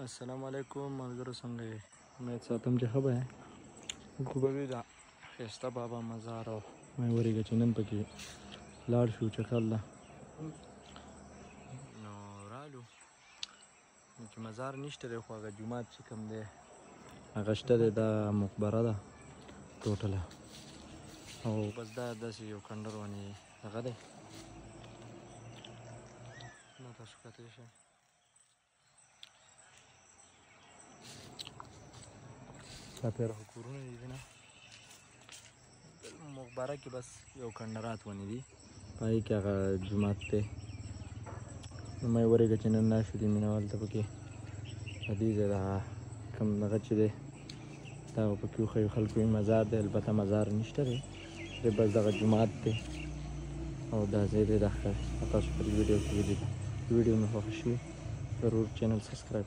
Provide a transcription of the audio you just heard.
السلام علیکم ملګرو، څنګه یې؟ امید ساتم چې ښه به یې. ګوبوي د ښایسته بابا مزار او مې ورېږه چې نن پکې لاړ شو چکر له. نو رالو چې مزار نشته دی، خو هغه جومات چې کوم دی هغه شته دی. دا مقبره ده ټوټله، او بس دا داسې یو کنډر ونې هغه دی. نو تاسو کتلی شئ چاپېره خو کورونه دي دي نه. مقبره کې بس یو کنډرات ونې دي، په هغې کې هغه جومات دی. نو مې ورېږه چې نن ناست دي مینهوال ته پکې په دې ځای دغه کوم دغه چې دی دا به پکې وښیو خلکو یې مزار دی. البته مزار نشته دی، دی بس دغه جومات دی او دا ځای دی. دا ښه تاسو په دې ویډیو کې ولیده. ویډیو مې خوښه شوي ضرور چینل سبسکرایب